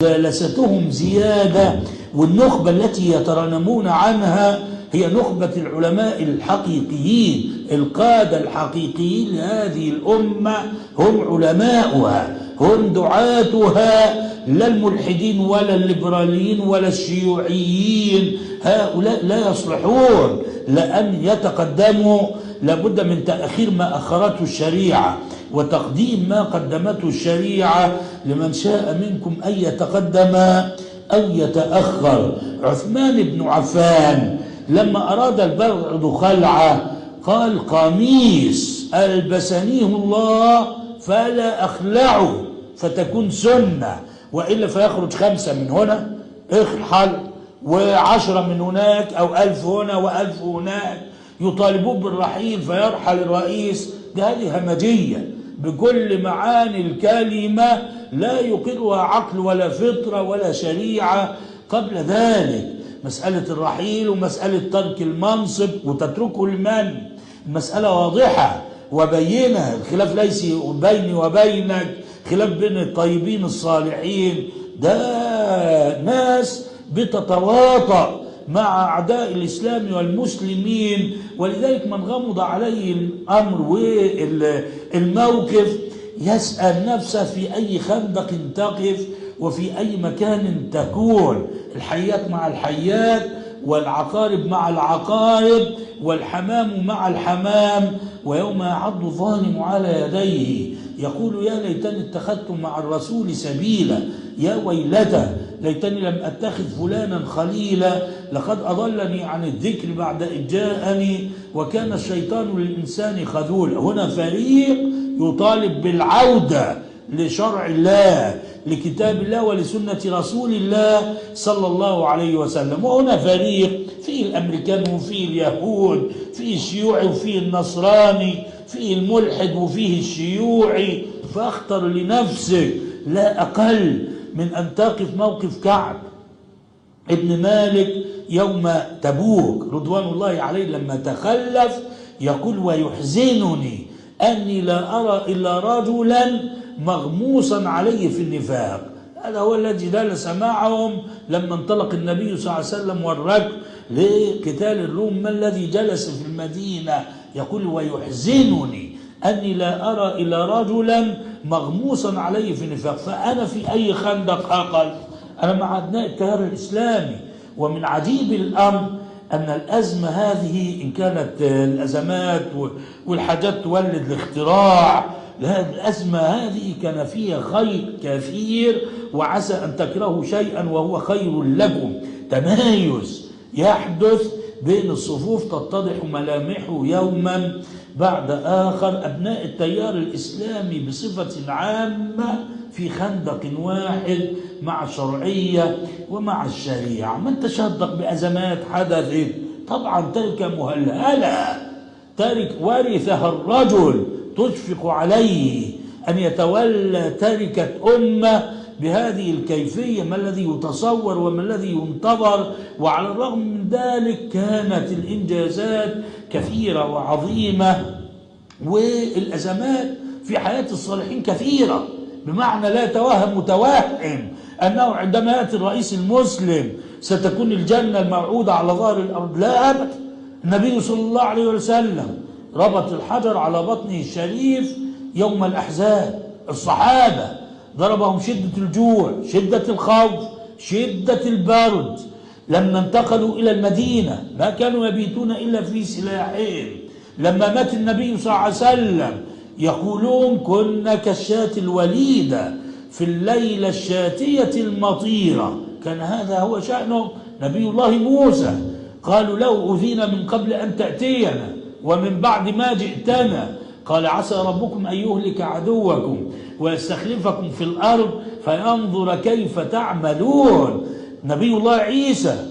جالستهم زيادة، والنخبة التي يترنمون عنها هي نخبة العلماء الحقيقيين، القادة الحقيقيين لهذه الأمة هم علماؤها، هم دعاتها، لا الملحدين ولا الليبراليين ولا الشيوعيين. هؤلاء لا يصلحون لأن يتقدموا، لابد من تأخير ما أخرته الشريعة وتقديم ما قدمته الشريعة لمن شاء منكم أن يتقدم أو يتأخر. عثمان بن عفان لما أراد البعض خلعه قال: قميص ألبسنيه الله فلا أخلعه فتكون سنة، وإلا فيخرج 5 من هنا اخلع و10 من هناك، أو 1000 هنا و1000 هناك، يطالبون بالرحيل فيرحل الرئيس. هذه همجية بكل معاني الكلمة لا يقرها عقل ولا فطرة ولا شريعة. قبل ذلك مسألة الرحيل ومسألة ترك المنصب وتتركه لمن؟ المسألة واضحة وبينة، الخلاف ليس بيني وبينك، خلاف بين الطيبين الصالحين. ده ناس بتتواطأ مع أعداء الإسلام والمسلمين، ولذلك من غمض عليه الأمر والموقف يسأل نفسه في أي خندق تقف وفي أي مكان تكون. الحيات مع الحيات، والعقارب مع العقارب، والحمام مع الحمام. ويوم يعض الظالم على يديه يقول: يا ليتني اتخذت مع الرسول سبيلا، يا ويلتى ليتني لم أتخذ فلانا خليلا، لقد أضلني عن الذكر بعد إذ جاءني وكان الشيطان للإنسان خذولا. هنا فريق يطالب بالعودة لشرع الله، لكتاب الله ولسنة رسول الله صلى الله عليه وسلم. وهنا فريق فيه الأمريكان وفيه اليهود، فيه الشيوعي وفيه النصراني، فيه الملحد وفيه الشيوعي. فاختر لنفسك لا أقل من أن تقف موقف كعب ابن مالك يوم تبوك رضوان الله عليه لما تخلف، يقول: ويحزنني أني لا أرى إلا رجلا مغموسا عليه في النفاق. هذا هو الذي جلس معهم لما انطلق النبي صلى الله عليه وسلم والركب لقتال الروم. ما الذي جلس في المدينة؟ يقول: ويحزنني أني لا أرى إلا رجلا مغموسا عليه في النفاق. فأنا في أي خندق أقل؟ أنا مع أبناء التيار الإسلامي. ومن عجيب الأمر أن الأزمة هذه إن كانت الأزمات والحاجات تولد الاختراع، الأزمة هذه كان فيها خير كثير، وعسى أن تكرهوا شيئا وهو خير لكم. تمايز يحدث بين الصفوف تتضح ملامحه يوما بعد آخر. أبناء التيار الإسلامي بصفة عامة في خندق واحد مع الشرعية ومع الشريعة. من تشدق بأزمات حدثت طبعا تلك مهلهلة، ترك ورثها الرجل تشفق عليه أن يتولى تركة أمة بهذه الكيفية. ما الذي يتصور وما الذي ينتظر؟ وعلى الرغم من ذلك كانت الإنجازات كثيرة وعظيمة، والأزمات في حياة الصالحين كثيرة، بمعنى لا يتوهم متوهم أنه عندما يأتي الرئيس المسلم ستكون الجنة الموعودة على ظهر الأرض. لا أبدا. النبي صلى الله عليه وسلم ربط الحجر على بطنه الشريف يوم الأحزاب. الصحابة ضربهم شدة الجوع، شدة الخوف، شدة البرد. لما انتقلوا إلى المدينة ما كانوا يبيتون إلا في سلاحهم. لما مات النبي صلى الله عليه وسلم يقولون: كنا كالشاة الوليدة في الليلة الشاتية المطيرة. كان هذا هو شأنه. نبي الله موسى قالوا له: أذينا من قبل أن تأتينا ومن بعد ما جئتنا. قال: عسى ربكم أن يهلك عدوكم ويستخلفكم في الأرض فينظر كيف تعملون. نبي الله عيسى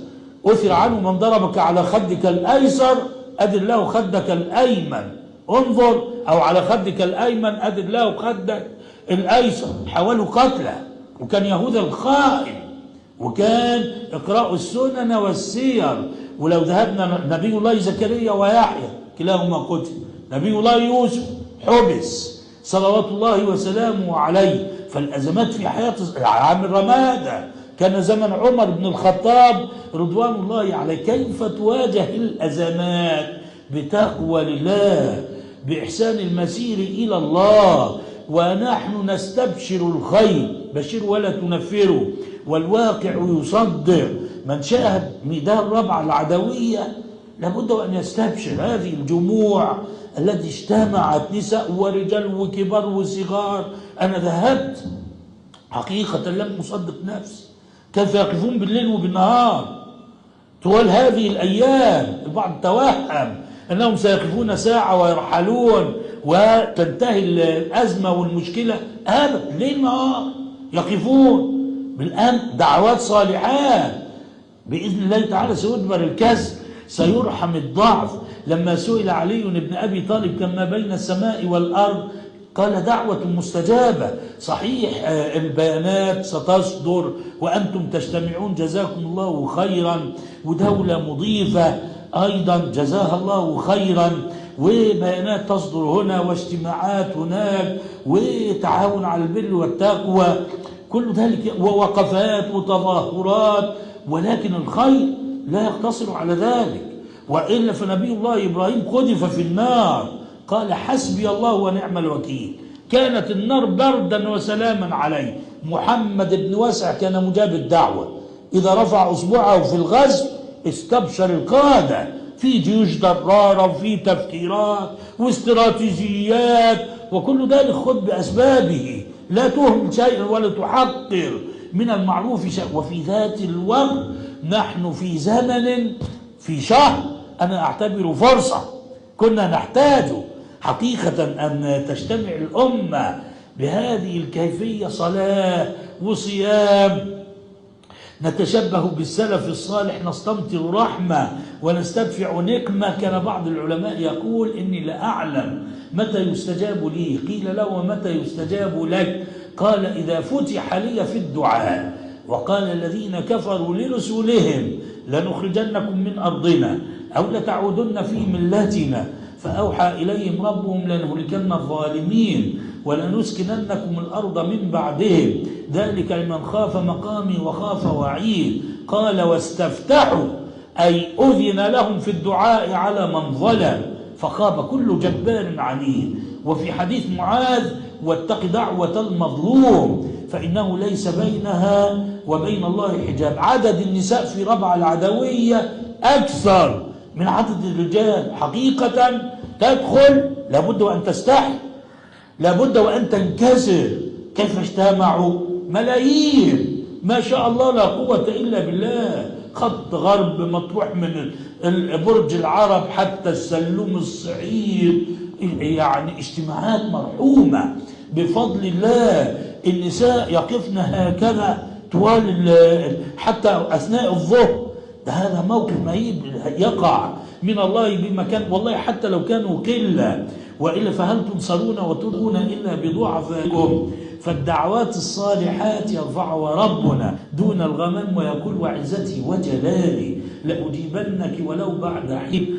أثر عنه: من ضربك على خدك الأيسر أدر له خدك الأيمن، انظر، أو على خدك الأيمن أدر له خدك الأيسر. حاولوا قتله، وكان يهوذا الخائن، وكان اقرأوا السنن والسير. ولو ذهبنا نبي الله زكريا ويحيى كلاهما قتل، نبي الله يوسف حبس صلوات الله وسلامه عليه. فالأزمات في حياة عام الرمادة كان زمن عمر بن الخطاب رضوان الله عليه. كيف تواجه الأزمات؟ بتقوى لله، بإحسان المسير إلى الله، ونحن نستبشر الخير، بشر ولا تنفروا، والواقع يصدق. من شاهد ميدان ربع العدوية لابد أن يستبشر. هذه الجموع التي اجتمعت نساء ورجال وكبار وصغار، أنا ذهبت حقيقة لم أصدق نفسي كيف يقفون بالليل وبالنهار طوال هذه الأيام. البعض توهم أنهم سيقفون ساعة ويرحلون وتنتهي الأزمة والمشكلة، أبدا، ليل نهار يقفون بالآن. دعوات صالحات بإذن الله تعالى سيدبر الكسر، سيرحم الضعف. لما سئل علي بن أبي طالب كما بين السماء والأرض قال دعوة مستجابة. صحيح البيانات ستصدر وأنتم تجتمعون جزاكم الله خيرا، ودولة مضيفة أيضا جزاها الله خيرا، وبيانات تصدر هنا واجتماعات هناك وتعاون على البر والتقوى، كل ذلك ووقفات وتظاهرات، ولكن الخير لا يقتصر على ذلك. وإلا فنبي الله إبراهيم قذف في النار قال حسبي الله ونعم الوكيل، كانت النار بردا وسلاما عليه. محمد بن واسع كان مجاب الدعوة، إذا رفع أصبعه في الغزو استبشر القادة في جيوش ضرارة وفي تفكيرات واستراتيجيات، وكل ذلك خذ بأسبابه، لا تهمل شيئا ولا تحقر من المعروف شيئا. وفي ذات الوقت نحن في زمن، في شهر أنا أعتبره فرصة كنا نحتاج حقيقة أن تجتمع الأمة بهذه الكيفية، صلاة وصيام، نتشبه بالسلف الصالح، نستمطر رحمة ونستدفع نقمة. كان بعض العلماء يقول إني لأعلم متى يستجاب لي، قيل له ومتى يستجاب لك؟ قال إذا فتح لي في الدعاء. وقال الذين كفروا لرسلهم لنخرجنكم من أرضنا أو لتعودن في ملتنا، فأوحى إليهم ربهم لنهلكن الظالمين ولنسكننكم الأرض من بعدهم، ذلك لمن خاف مقامي وخاف وعيد. قال واستفتحوا أي أذن لهم في الدعاء على من ظلم، فخاب كل جبار عنيد. وفي حديث معاذ واتق دعوة المظلوم فإنه ليس بينها وبين الله حجاب. عدد النساء في ربع العدوية أكثر من عدد الرجال. حقيقة تدخل لابد وأن تستحي، لابد وأن تنكسر. كيف اجتمعوا؟ ملايين ما شاء الله لا قوة إلا بالله. خط غرب مطروح من برج العرب حتى السلوم الصعيد، يعني اجتماعات مرحومة بفضل الله. النساء يقفن هكذا طوال حتى أثناء الظهر. ده هذا موقف مهيب يقع من الله بمكان، والله حتى لو كانوا قلة، وإلا فهل تنصرون وتدعون إلا بضعفائكم؟ فالدعوات الصالحات يرفعها ربنا دون الغمام، ويقول وعزتي وجلالي لأجيبنك ولو بعد حين.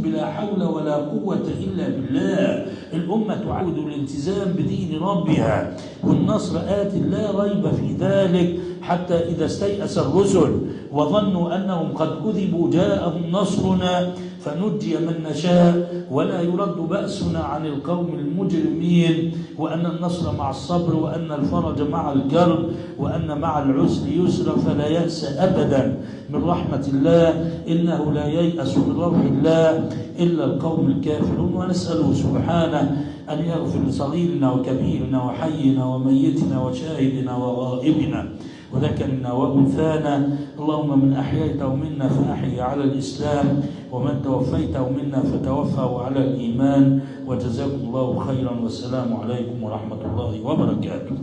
بلا حول ولا قوة إلا بالله. الأمة تعود الالتزام بدين ربها، والنصر آت لا ريب في ذلك. حتى إذا استيأس الرسل وظنوا أنهم قد كذبوا جاءهم نصرنا فنجي من نشاء ولا يرد بأسنا عن القوم المجرمين، وأن النصر مع الصبر، وأن الفرج مع الكرب، وأن مع العسر يسرا، فلا يأس أبدا من رحمة الله، إنه لا ييأس من روح الله إلا القوم الكافرون. ونسأله سبحانه أن يغفر لصغيرنا وكبيرنا وحينا وميتنا وشاهدنا وغائبنا وذكرنا وأنثانا. اللهم من أحييته منا فأحيي على الإسلام، ومن توفيته منا فتوفه على الإيمان. وجزاكم الله خيرا، والسلام عليكم ورحمة الله وبركاته.